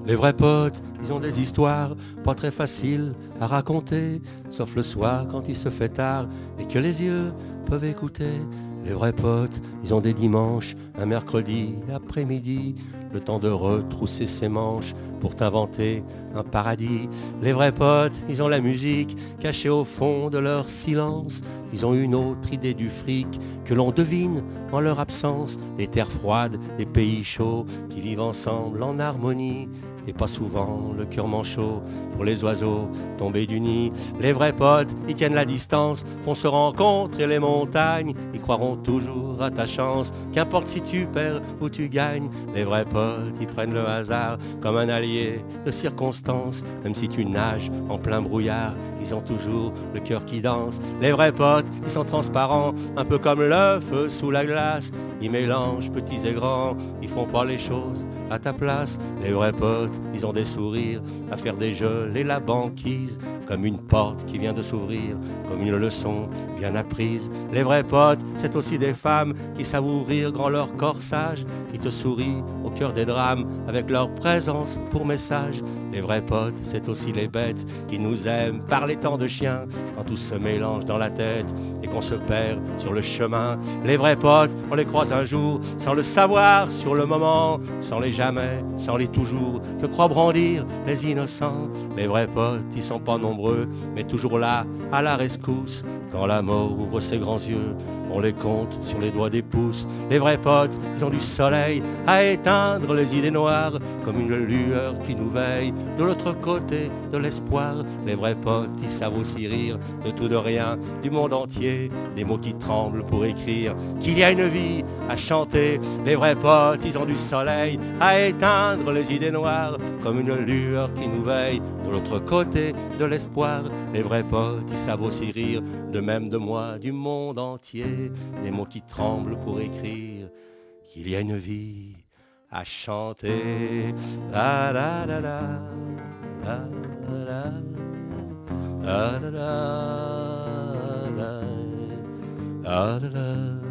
Les vrais potes, ils ont des histoires pas très faciles à raconter, sauf le soir quand il se fait tard et que les yeux peuvent écouter. Les vrais potes, ils ont des dimanches, un mercredi après-midi, le temps de retrousser ses manches pour t'inventer un paradis. Les vrais potes, ils ont la musique cachée au fond de leur silence. Ils ont une autre idée du fric que l'on devine en leur absence. Des terres froides, des pays chauds qui vivent ensemble en harmonie. Et pas souvent le cœur manchot pour les oiseaux tombés du nid. Les vrais potes, ils tiennent la distance, font se rencontrer les montagnes. Ils croiront toujours à ta chance, qu'importe si tu perds ou tu gagnes. Les vrais potes, ils prennent le hasard comme un allié de circonstance. Même si tu nages en plein brouillard, ils ont toujours le cœur qui danse. Les vrais potes, ils sont transparents, un peu comme l'œuf sous la glace. Ils mélangent petits et grands, ils font pas les choses à ta place. Les vrais potes, ils ont des sourires à faire des jeux et la banquise, comme une porte qui vient de s'ouvrir, comme une leçon bien apprise. Les vrais potes, c'est aussi des femmes qui savent ouvrir grand leur corsage, qui te sourient au cœur des drames avec leur présence pour message. Les vrais potes, c'est aussi les bêtes qui nous aiment par les temps de chiens, quand tout se mélange dans la tête et qu'on se perd sur le chemin. Les vrais potes, on les croise un jour sans le savoir sur le moment, sans les jamais, sans les toujours, que croient brandir les innocents. Les vrais potes, ils sont pas nombreux, mais toujours là, à la rescousse. Quand la mort ouvre ses grands yeux, on les compte sur les doigts des pouces. Les vrais potes, ils ont du soleil à éteindre les idées noires, comme une lueur qui nous veille de l'autre côté de l'espoir. Les vrais potes, ils savent aussi rire de tout de rien, du monde entier, des mots qui tremblent pour écrire qu'il y a une vie à chanter. Les vrais potes, ils ont du soleil à éteindre les idées noires, comme une lueur qui nous veille de l'autre côté de l'espoir. Les vrais potes, ils savent aussi rire de même de moi, du monde entier, des mots qui tremblent pour écrire qu'il y a une vie à chanter. La la la la, la la la la la la la la la.